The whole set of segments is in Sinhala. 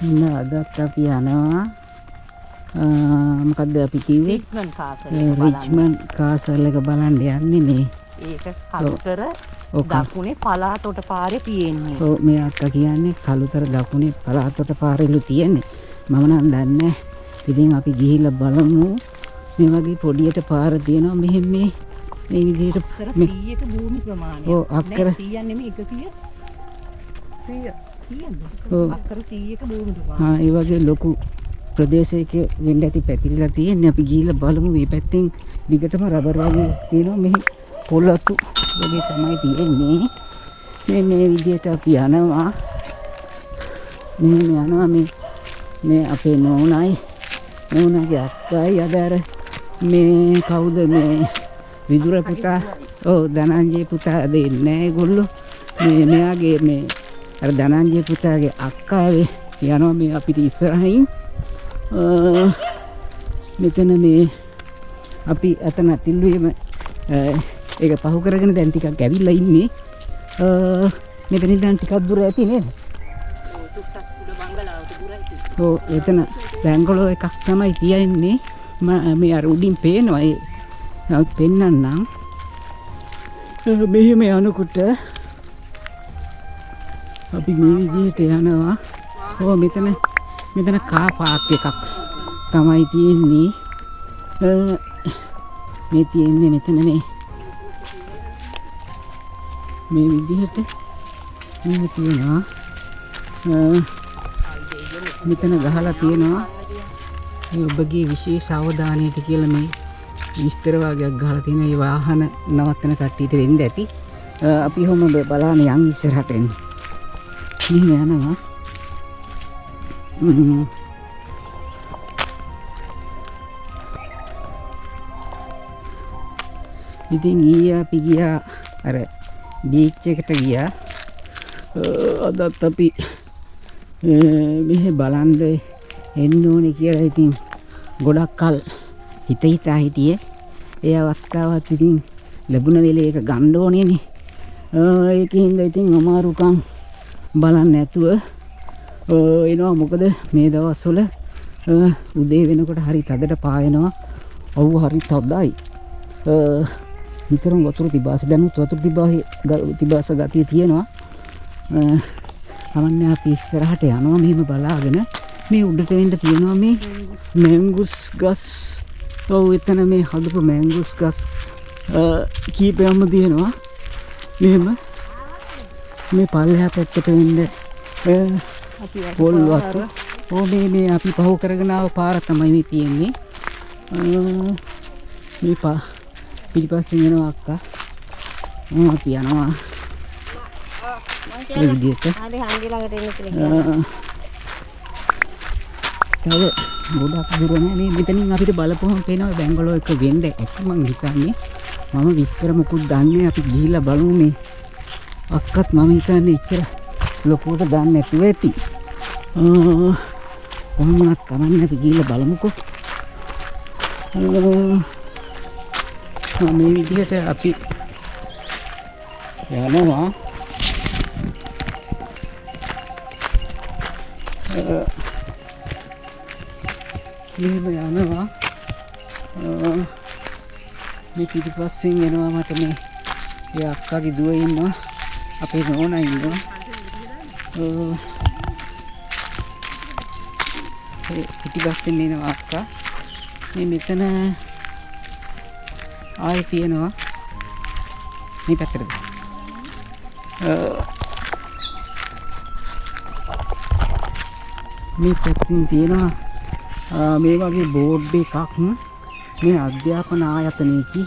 අදත් අපි යනවා මොකද්ද අපි කිව්වේ රිච්මන්ඩ් කාසල් එක බලන්න යන්නේ මේ. ඒක කලුතර දකුණේ පලාතොට පාරේ තියෙන්නේ. ඔව් මේ අක්කා කියන්නේ කලුතර දකුණේ පලාතොට පාරේලු තියෙන්නේ. මම නම් දන්නේ නැහැ. ඉතින් අපි ගිහිල්ලා බලමු. මේ වගේ පොඩියට පාර තියෙනවා මෙහෙම මේ විදිහට 100ක භූමි ප්‍රමාණය. ඔව් අක්කර 100 නෙමෙයි 100. 100 ඔව් අක්කර 100ක භූමි ප්‍රමාණය. ඒ වගේ ලොකු ප්‍රදේශයක වෙන්න ඇති පැතිරිලා තියෙන්නේ. අපි ගිහිල්ලා බලමු. මේ පැත්තෙන් දිගටම රබර් වගේ තියෙනවා. මෙහි පොළොතු වගේ තමයි තියෙන්නේ. මේ විදිහට අපි යනවා. මේ අපේ නෝනාගේ අක්කයි අදාර මේ කවුද මේ විදුර පුතා. ඔව් ධනංජය පුතා දෙන්නේ ඒගොල්ලෝ. මෙයාගේ මේ අර ධනංජය පුතාගේ අක්කා යනවා මේ අපිට ඉස්සරහින්. මෙතන මේ අපි අතන තිල්ලුවේම ඒක පහු කරගෙන දැන් ටිකක් ඇවිල්ලා ඉන්නේ. මෙතනින් දැන් ටිකක් දුර ඇති නේද? ඔව් එතන බැංගලෝ එකක් තමයි කියන්නේ. මේ අර උඩින් පේනවා ඒ නමුත් පෙන්නන්නම්. මෙහෙම යනකොට අපි මේ විදිහට යනවා. ඔව් මෙතන කාර් පාක් එකක් තමයි තියෙන්නේ. මේ තියෙන්නේ මෙතන මේ විදිහට මේ තියෙනවා. මෙතන ගහලා තියෙනවා මේ ඔබගේ විශේෂ අවධානයට කියලා මේ විස්තර වගේක් ගහලා තියෙන ඒ වාහන නවත්තන කට්ටියට වෙන්න ඇති. අපි ඔහොම බලන්න යන් ඉස්සරහට එන්නේ. මෙහෙම යනවා. ඉතින් ඊයේ අපි ගියා අර බීච් එකට ගියා. අදත් අපි මෙහෙ බලන්න එන්න ඕනේ කියලා ඉතින් ගොඩක් කල් හිතා හිටියේ. ඒ අවස්ථාවත් ඉතින් ලැබුණ වෙලේ ඒක ගන්න ඕනේනේ. ඒකින්ද ඉතින් අමාරුකම් බලන්න නැතුව එනවා. මොකද මේ දවස්වල උදේ වෙනකොට හරි තදට පායනවා. ඔව් හරි තදයි. නිතරම වතුර තිබාස දැනුත් වතුර තිබාස ගතිය තියෙනවා. අමන්නේ අපි ඉස්සරහට යනවා මෙහෙම බලාගෙන. මේ උඩට වෙන්න තියෙනවා මේ මැංගුස් ගස්. ඔව් එතන මේ හදපු මැංගුස් ගස් කීපයක්ම තියෙනවා. මෙහෙම මේ පල්ලෙහා පැත්තට වෙන්න පොල් වතු. ඔව් මේ අපි පහු කරගෙන ආව පාර තමයි මේ තියෙන්නේ. මේ පිටිපස්සෙන් එනවා අක්කා. අපි යනවා. මේ විදිහට. හරි හන්දි ළඟට එන්න කියලා. තව ගොඩක් දුර නෑ. මෙතනින් අපිට බලපුවම පේනවා බැංගලෝ එක වෙන්න ඇති. මං හිතන්නේ මම විස්තර මොකුත් දන්නේ. අපි ගිහිල්ලා බලමු. මේ අක්කත් මම හිතන්නේ ඉච්චර ලොකුවට දන්නේ නැතුව ඇති. කොහොමවත් කමන්නේ අපි ගිහිල්ලා බලමුකෝ. මේ විදිහට අපි යනවා. මෙහෙම යනවා. මේ පිටිපස්සෙන් එනවා මට මේ අක්කාගේ දුව ඉන්නවා. අපේ නෝනා ඉන්නවා. පිටිපස්සෙන් එනවා අක්කා. මේ මෙතන ආයෙ තියෙනවා. මේ පැත්තට. මේ පැත්තෙන් තියෙනවා මේ වගේ බෝඩ් එකක්. මේ අධ්‍යාපන ආයතනයේදී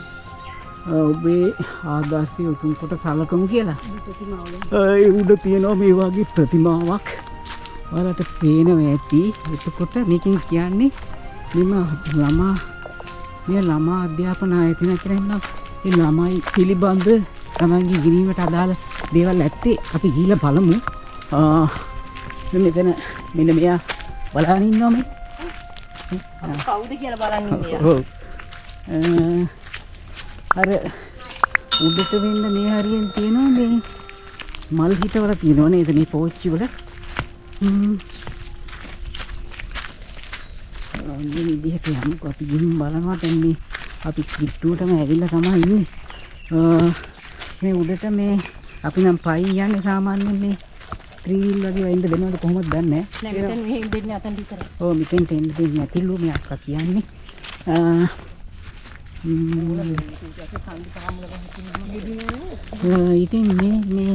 ඔබේ ආදර්ශය උතුම් කොට සලකමු කියලා. ඒ උඩ තියෙනවා මේ වගේ ප්‍රතිමාවක්. ඔයාලට පේනවා ඇති. එතකොට මේකෙන් කියන්නේ මේ ළමා අධ්‍යාපන ආයතනය කියලා මේ ළමයි පිළිබඳ තමන්ගේ ඉගෙනීමට අදාළ දේවල් ඇත්තේ. අපි ගිහිල්ලා බලමු. මෙතන මෙන්න මෙයා බලන් ඉන්නවා මේ. කවුද කියලා බලන්න ඉන්නේ. ඔව්. අර උඩට වෙන්න මේ හරියෙන් තියෙනවා මේ මල් හිටවල තියෙනවා නේද මේ පෝච්චි වල. මේ විදිහට යමුකෝ අපි ගිහින් බලනවා දැන් මේ අපි කිට්ටුවටම ඇවිල්ලා තමයි ඉන්නේ. මේ උඩට මේ අපි නම් පයින් යන්නේ සාමාන්‍යයෙන් මේ ත්‍රිවිල් වගේ වයින්ද දෙනවද කොහොමද දන්නේ නෑ මෙතන මෙහෙන් දෙන්නේ අතන් විතරයි. ඔව් මෙතෙන්ට එන්න දෙන්නේ නැතිලු මේ අක්කා කියන්නේ. ඉතින් මේ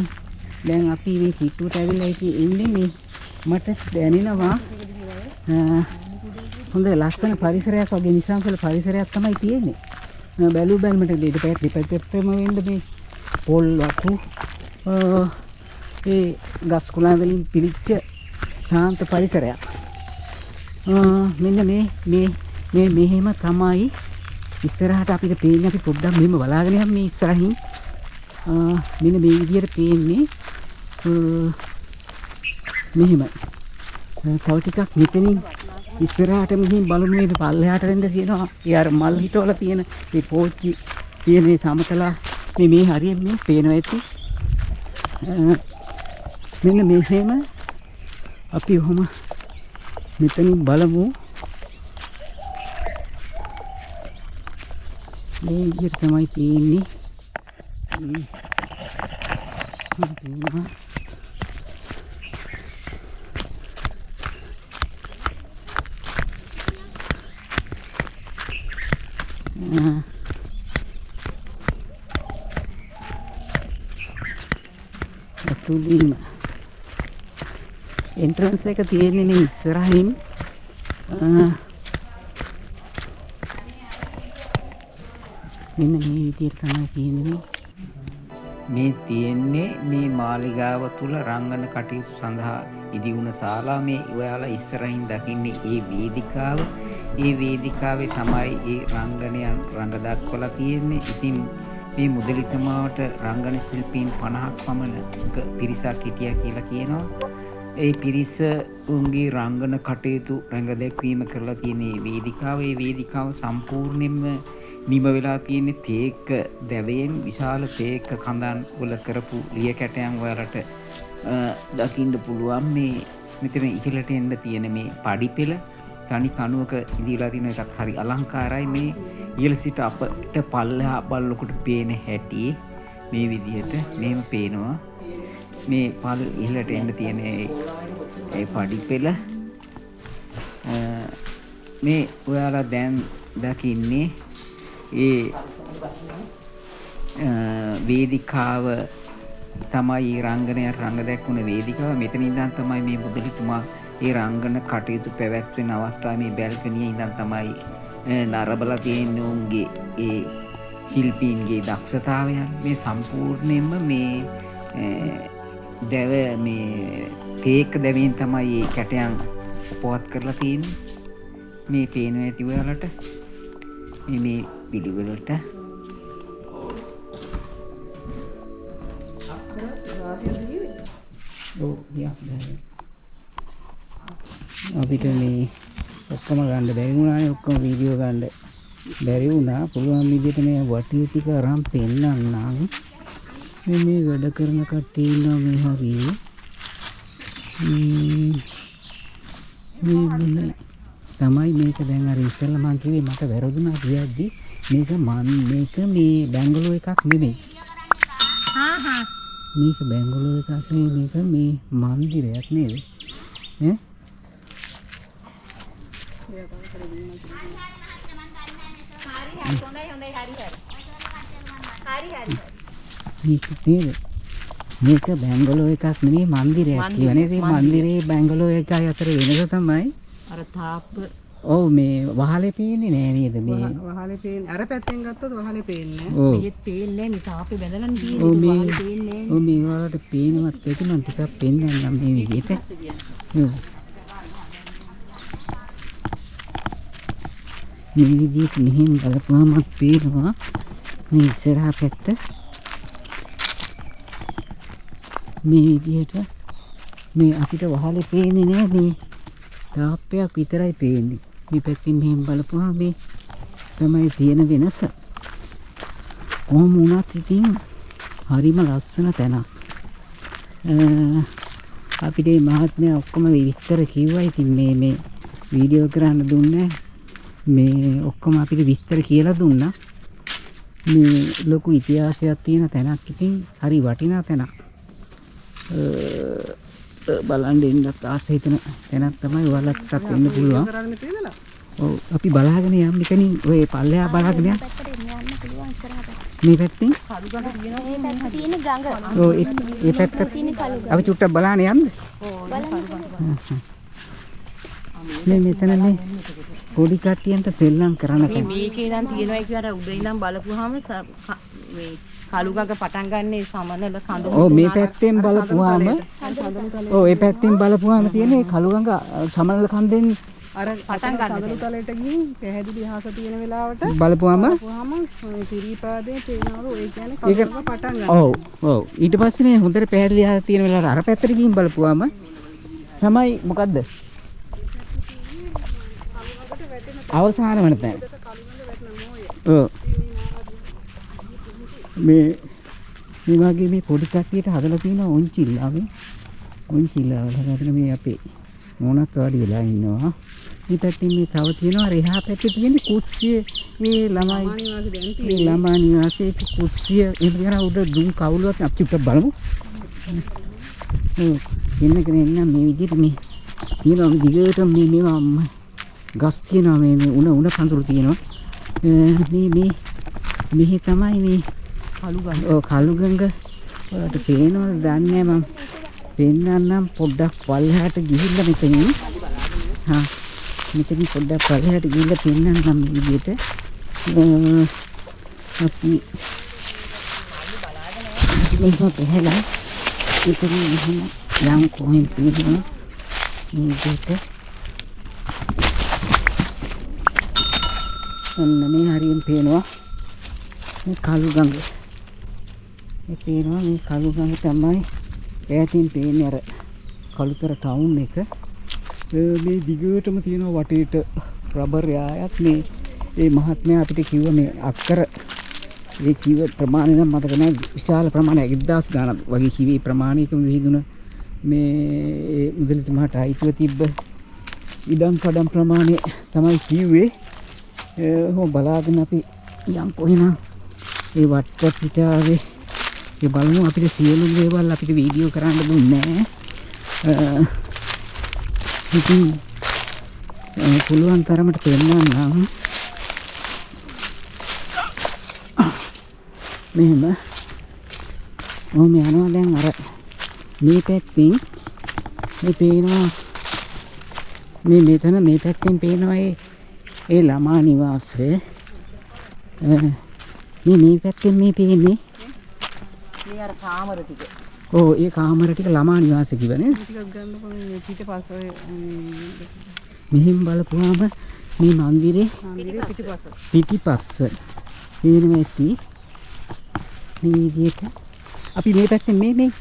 දැන් අපි මේ කිට්ටුවට ඇවිල්ලා ඉන්නේ මේ මට දැනෙනවා හොඳ ලස්සන පරිසරයක් වගේ නිසංසල පරිසරයක් තමයි තියෙන්නේ. බැලු බැලමට දෙපැත්තටම වෙන්න මේ පොල් වතු ඒ ගස් කුලන් වලින් පිරිච්ච ශාන්ත පරිසරයක්. මෙන්න මේ මෙහෙම තමයි ඉස්සරහට අපිට පේන්නේ. අපි පොඩ්ඩක් මෙහෙම බලාගෙන යමු මේ ඉස්සරහින්. මෙන්න මේ විදිහට පේන්නේ මෙහෙම. තව ටිකක් මෙතනින් ඉස්සරහට මෙහින් බලමු මේ පල්ලෙහාට වෙන්න තියෙනවා. ඒ අර මල් හිටවල තියෙන මේ පෝච්චි තියෙන මේ සමතලා මේ හරියෙන් මේ පේනවා ඇති. මෙන්න මෙහෙම අපි ඔහොම මෙතනින් බලමු. මේ විදිහට තමයි පේන්නේ. පේනවා. අතුලින් එන්ට්‍රන්ස් එක තියෙන්නේ මේ ඉස්සරහින්. මෙන්න මේ විදිහට තමයි තියෙන්නේ. මේ තියෙන්නේ මේ මාලිගාව තුල රංගන කටයුතු සඳහා ඉදි වුණ ශාලා. මේ ඔයාලා ඉස්සරහින් දකින්නේ ඒ වේදිකාව. ඒ වේදිකාවේ තමයි ඒ රංගනයන් රඟ දක්වලා තියෙන්නේ. ඉතින් මේ මුදලිතුමාට රංගන ශිල්පීන් 50ක් පමණ පිරිසක් හිටියා කියලා කියනවා. ඒ පිරිස උන්ගේ රංගන කටයුතු රඟ දැක්වීම කරලා තියෙන මේ වේදිකාව. ඒ වේදිකාව සම්පූර්ණයෙන්ම නිම වෙලා තියෙන්නේ තේක දැවයෙන්. විශාල තේක කඳන් වල කරපු ලිය කැටයන් ඔයාලට දකින්න පුළුවන්. මේ මෙතන ඉහළට එන්න තියෙන මේ පඩිපෙළ තනි කණුවක ඉදීලා තියෙන එකත් හරි අලංකාරයි. මේ ඉහළ සිට අපට පල්ලෙහා බලනකොට පේන හැටි මේ විදිහට මෙහෙම පේනවා. මේ පල් ඉහළට එන්න තියෙන ඒ පඩිපෙළ මේ ඔයාලා දැන් දකින්නේ ඒ වේදිකාව තමයි රංගනය රංග දැක්වුණ වේදිකාව. මෙතන ඉඳන් තමයි මේ මුදලිතුමා ඒ රංගන කටයුතු පැවැත්වෙන අවස්ථාවේ මේ බැල්කනියේ ඉඳන් තමයි නරබලා තියෙන්නේ උන්ගේ ඒ ශිල්පීන්ගේ දක්ෂතාවයන්. මේ සම්පූර්ණයෙන්ම මේ දැව මේ තේක දැවෙන් තමයි මේ කැටයන් පොවත් කරලා තියෙන්නේ. මේ පේනවා ඇති ඔයාලට මේ පිළිවෙලට. අපිට මේ ඔක්කොම ගන්න බැරි වුණානේ. ඔක්කොම වීඩියෝ ගන්න බැරි වුණා. පුළුවන් විදිහට මේ වටිය ටික අරන් පෙන්නන්නම්. මේ වැඩ කරන කට්ටිය ඉන්නවා මේ හරියේ. මේ තමයි මේක දැන් අර ඉස්සෙල්ලා මං කිව්වේ මට වැරදුනා කියද්දි මේක මේ බැංගලෝ එකක් නෙමෙයි. මේක බැංගලෝ එකක් නෙමෙයි. මේක මේ මන්දිරයක් නේද? ඈ මේක බැංගලෝ එකක් නෙමෙයි මන්දිරයක් කියන්නේ. මේ මන්දිරේ බැංගලෝ එකයි අතර වෙනස තමයි අර තාප්ප. ඔව් මේ වහලේ පේන්නේ නෑ නේද? මේ වහලේ පේන්නේ. අර පැත්තෙන් ගත්තොත් වහලේ පේන්නේ. ඔව් මෙහෙත් පේන්නේ මේ තාප්පේ බැඳලා තියෙන්නේ. වහලේ පේන්නේ. ඔව් මේ වලට පේනවත් ඒක මම ටිකක් පෙන්නන්නම් මේ විදිහට. ඔව් මේ විදිහට මෙහෙන් බලපුවම පේනවා මේ ඉස්සරහා පැත්ත. මේ විදිහට මේ අපිට වහලේ පේන්නේ නෑ. මේ තාප්පයක් විතරයි පේන්නේ. මේ පැත්තෙන් මෙහෙන් බලපුවම මේ තමයි තියෙන වෙනස. කොහොම වුණත් ඉතින් හරිම ලස්සන තැනක්. අපිට මේ මහත්මයා ඔක්කොම විස්තර කිව්වා. ඉතින් මේ වීඩියෝ කරන්න දුන්නේ මේ ඔක්කොම අපිට විස්තර කියලා දුන්නා. මේ ලොකු ඉතිහාසයක් තියෙන තැනක් ඉතින් හරි වටිනා තැනක්. බලන්න ඉන්නත් ආස හිතෙන තැනක් තමයි ඔයාලටත් වෙන්න පුළුවන්. කරන්න තියෙනවා. ඔව් අපි බලාගෙන යන්න මෙතනින් ඔය පල්ලෙහා බලාගෙන යන්න. මේ පැත්තෙන් කළුගඟ තියෙනවා. මේ පැත්තේ තියෙන ගඟ. ඔව් ඒ පැත්ත අපි චුට්ටක් බලාගෙන යන්න. මේ මෙතන මේ පොඩි කට්ටියන්ට සෙල්ලම් කරන්න මේ මේකේ නම් තියෙනවා කියලා උඩ ඉඳන් බලපුවාම මේ කළුගඟ පටන් ගන්නේ සමනල කඳු. ඔව් මේ පැත්තෙන් බලපුවාම ඔව් ඒ පැත්තෙන් බලපුවාම තියෙන්නේ කළුගඟ සමනල කන්දෙන් අර පටන් ගන්න තලයට ගිහින් පැහැදිලි අහස තියෙන වෙලාවට බලපුවාම සිරිපාදේ තේනවලු ඒ කියන්නේ කළුගඟ පටන් ගන්න. ඔව් ඔව් ඊට පස්සේ මේ හොඳට පැහැදිලි අහස තියෙන වෙලාවට අර පැත්තට ගිහින් බලපුවාම තමයි මොකද්ද? අවසාන වෙන තැන. ඔව් මේ වගේ මේ පොඩි කට්ටියට හදලා තියෙන උන්චිල්ලාවේ හදලා මේ අපේ මොනත් වාඩි වෙලා ඉන්නවා. මේ පැත්තේ මේ තව තියෙනවා අර එහා පැත්තේ තියෙන කුස්සිය මේ ළමා නිවාසයේ කුස්සිය එහෙම කියන උඩ දුම් කවුලුවක් අපි උඩ බලමු. එන්නගෙන එන්න මේ විදිහට මේ තියෙනවා දිගට මේවා ගස් තියෙනවා මේ උණ කඳුළු තියෙනවා. මෙහි තමයි මේ කළුගඟ. ඔව් කළුගඟ ඔයාලට පේනවද දන්නේ මම පෙන්නන්නම් පොඩ්ඩක් පල්ලෙහාට ගිහිල්ලා මෙතනින්. මෙතනින් පොඩ්ඩක් පල්ලෙහාට ගිහිල්ලා පෙන්නන්නම් මේ විදිහට. අපි මේක පෙරලා ඉතින් යම් කොහෙන් තියෙනවා මේ විදිහට. අන්න මේ හරියෙන් පේනවා මේ කළුගඟ. මේ පේනවා මේ කළුගඟ තමයි ඈතින් පේන්නේ අර කළුතර ටවුන් එක. මේ දිගටම තියෙනවා වටේට රබර් යායක්. මේ මහත්මයා අපිට කිව්ව මේ අක්කර ඒ කිව්ව ප්‍රමාණය නම් මතක නැහැ. විශාල ප්‍රමාණයක් 1000 ගණන් වගේ කිව්වේ ප්‍රමාණයකම විහිදුන මේ මුදලිතුමාට අයිතිව තිබ්බ ඉඩම් කඩම් ප්‍රමාණය තමයි කිව්වේ. බලාගෙන අපි යම් කොහෙනම් ඒ වට්ට පිටාවේ ඒ බලමු. අපිට සියලු දේවල් අපිට වීඩියෝ කරන්න දුන්නේ නැහැ. ඉතින් පුළුවන් තරමට පෙන්නන්නම්. මෙහෙම මම යනවා දැන් අර මේ පැත්තෙන් මේ පේනවා මෙතන මේ පැත්තෙන් පේනවා ඒ ළමා නිවාසය. මේ පැත්තෙන් මේ පේන්නේ මේ අර කාමර ටික. ඔව් ඒ කාමර ටික ළමා නිවාසය කිව්වනේ. ටිකක් ගන්නකො මේ පිටිපස්සේ මෙහින් බලපුවාම මේ මන්දිරේ පිටිපස්ස පේනවා ඇති. මේ විදිහට අපි මේ පැත්තෙන් මේ මේ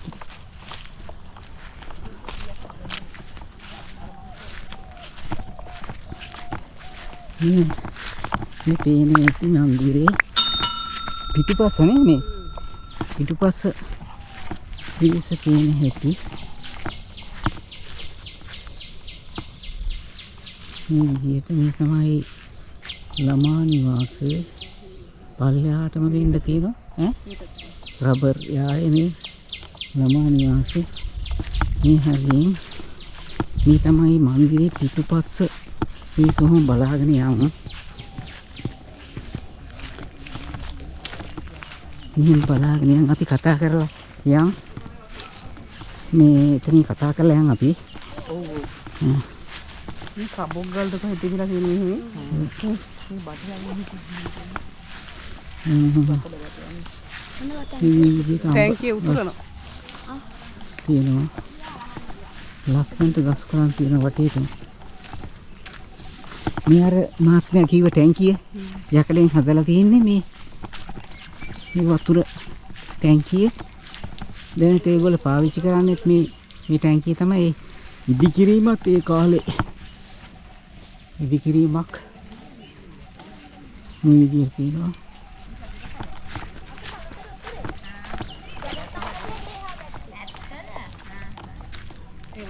පේන්නේ ඇති මන්දිරේ පිටිපස්ස නේ මේ පිටිපස්ස පිළිස පේන හැටි. මේ විදිහට මේ තමයි ළමා නිවාසය. පල්ලෙහාටම වෙන්න තියෙනවා රබර් යාය මේ ළමා නිවාසය. මේ හරියෙන් මේ තමයි මන්දිරේ පිටුපස්ස. මේ කොහොම බලාගෙන යමු. මෙහෙම බලාගෙන යන් අපි කතා කරලා යන්. මේ එතනින් කතා කරලා යන් අපි. ඔව් මේ කබොග්ගල් දෙක හිටිලා තියෙනවා මේ බටලා ටැංකිය උතුරනවා තියෙනවා. ලස්සනට ගස් කොළන් තියෙන වටේට මේ අර මහත්මයා කිව්ව ටැංකිය යකඩෙන් හදලා තියෙන්නේ මේ වතුර ටැංකිය. දැන් ඒගොල්ලෝ පාවිච්චි කරන්නේත් මේ ටැංකිය තමයි. ඉදිකිරීමත් ඒ කාලේ ඉදිකිරීමක් මේ විදිහට තියෙනවා.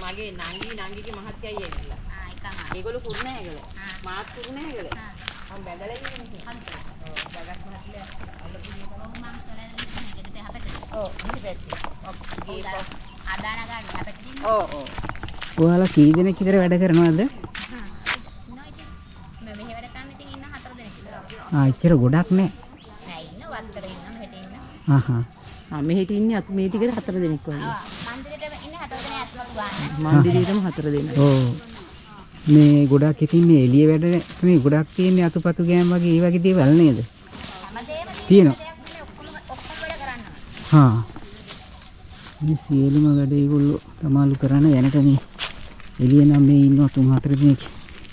මගේ නංගිගේ මහත්තයයි ඇවිල්ලා. ඒගොල්ලෝ කුරුණ හැගල. මාත් කුරුණ හැගල. ඔයාලා කී දෙනෙක් විතර වැඩ කරනවද? ඉච්චර ගොඩක් නෑ. මෙහෙට ඉන්නේ අපි මේ ටිකේ 4 දෙනෙක් වගේ. මන්දිරේටම 4 දෙනෙක්. ඔව්. මේ ගොඩක් ඉතින් මේ එළිය වැඩ මේ ගොඩක් තියෙන්නේ අතුපතු ගෑම් වගේ ඒ වගේ දේවල් නේද? තියෙනවා. මේ සියලුම වැඩ ඒගොල්ලෝ තමාලු කරන දැනට මේ එළිය නම් මේ ඉන්නවා 3-4 දෙනෙක්.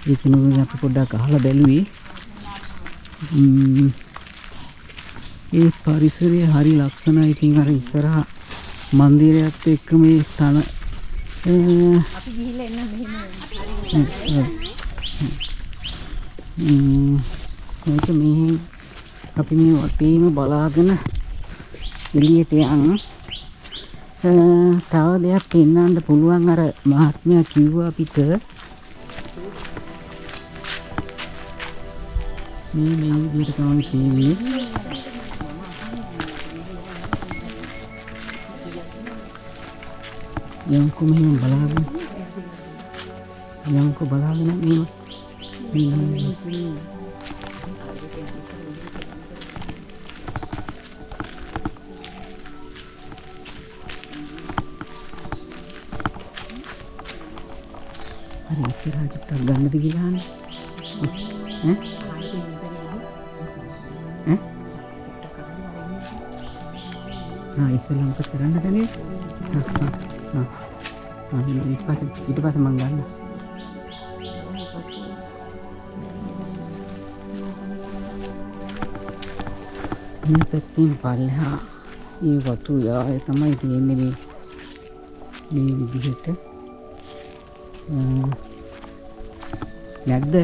ඒක නුඹ අපි පොඩ්ඩක් අහලා බැලුවේ. ඒ පරිසරය හරි ලස්සනයි. ඉතින් අර ඉස්සරහා මන්දිරයත් එක්ක මේ තන අපි ගිහිල්ලා එන්න මෙහෙම අපි මේ වටේම බලාගෙන එළියට යන්න. තව දෙයක් පෙන්වන්න පුළුවන්. අර මහත්මයා කිව්වා අපිට මේ විදිහට තමයි කියන්නේ. යම්කෝ මෙහෙම බලාගෙන මේ හරි ඉස්සරහට ගන්නද කියලානේ. ඉස්සෙල්ලාම කරන්න දැනේ. ඊට පස්සේ මං ගන්න. මේ පැත්තෙන් පල්ලෙහා මේ වතු යාය තමයි තියෙන්නේ මේ විදිහට. නැද්ද?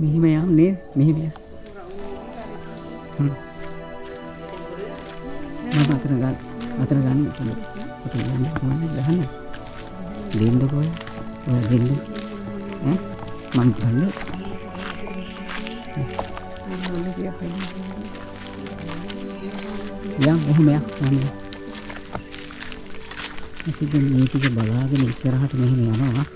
මෙහෙම යන්නේ මෙහෙම යන්න. මම අතර ගන්න කොට යන්න කොහොමද ගහන්න? දෙන්න කොයි? ඔය දෙන්න. මම ගන්න. යම් ඔහොම යන්න. අපි මේ ටික බලාගෙන ඉස්සරහට මෙහෙම යනවා.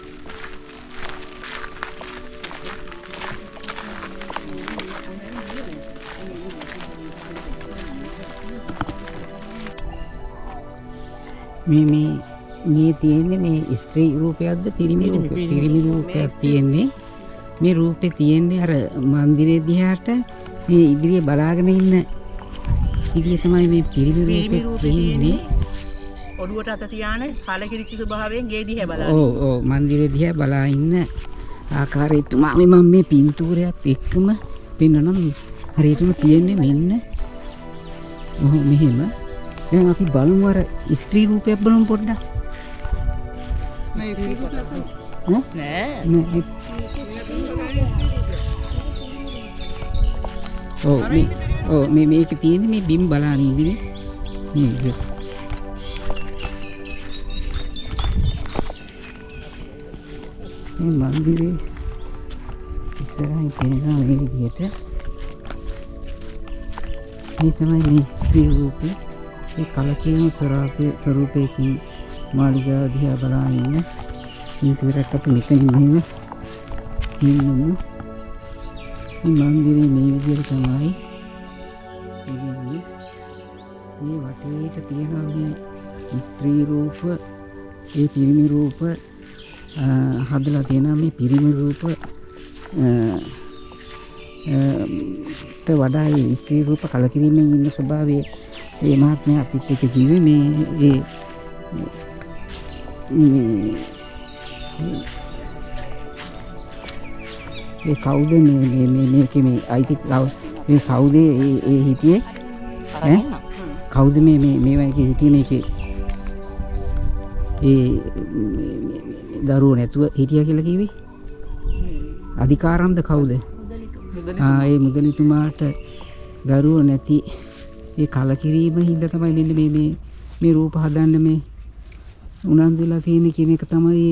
මේ තියෙන්නේ මේ ස්ත්‍රී රූපයක්ද පිරිමි රූපයක් තියෙන්නේ. මේ රූපේ තියෙන්නේ අර මන්දිරේ දිහාට මේ ඉදිරියේ බලාගෙන ඉන්න ඉදිරිය තමයි මේ පිරිමි රූපේ තියෙන්නේ. ඔඩුවට අත තියාන කලකිරිච්ච ස්වභාවයෙන් ගේ දිහා බලන්න. ඔව් මන්දිරේ දිහා බලා ඉන්න ආකාරය තුමා මම මේ පින්තූරයක් එක්කම පෙන්වනම් හරියටම තියෙන්නේ මෙන්න. මෙහෙම. දැන් අපි බලමු අර ස්ත්‍රී රූපයක් බලමු පොඩ්ඩක්. නෑ මේක තියෙන්නේ මේ බිම් බලාන ඉන්නේ මේ මන්දිරේ ඉස්සරහින් පෙනෙනවා මේ විදිහට. මේ තමයි මේ ස්ත්‍රී රූපේ. ඒ කලකිරීම ස්වරූපයකින් මාළිගාව දිහා බලා ඉන්න පින්තූරයක් අපි මෙතන ඉන්නම මේ මන්දිරේ මේ විදිහට තමයි ඉන්නේ. මේ වටේට තියෙන මේ ස්ත්‍රී රූප ඒ පිරිමි රූප හදලා තියෙන මේ පිරිමි රූප ට වඩා ඒ ස්ත්‍රී රූප කලකිරීමෙන් ඉන්න ස්වභාවයේ ඒ මහත්මයා අපිත් එක්ක කිව්වේ මේ කවුද මේකේ මේ අයිතිකාව මේ කවුද ඒ හිටියේ ඈ කවුද මේවා එකේ හිටියේ මේකේ ඒ දරුවෝ නැතුව හිටියා කියලා කිව්වේ අධිකාරම්ද කවුද ඒ මුදලිතුමාට දරුවෝ නැති ඒ කලකිරීම හින්දා තමයි මෙන්න මේ රූප හදන්න මේ උනන්දු වෙලා තියෙන කියන එක තමයි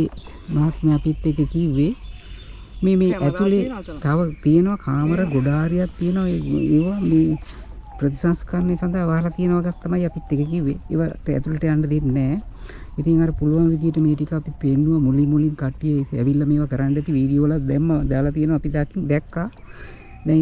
මහත්මයා අපිත් එක්ක කිව්වේ මේ ඇතුලේ තව තියෙනවා කාමර ගොඩාරියක් තියෙනවා ඒවා මේ ප්‍රතිසංස්කරණය සඳහා වහලා තියෙනවා වගේ තමයි අපිත් එක්ක කිව්වේ ඒවට ඇතුලට යන්න දෙන්නේ නැහැ ඉතින් අර පුළුවන් විදිහට මේ ටික අපි පෙන්නුවා මුලින් කට්ටිය ඇවිල්ලා මේවා කරන්න ඇති වීඩියෝ වල දැම්මා දාලා තියෙනවා අපි දැක්කා දැන්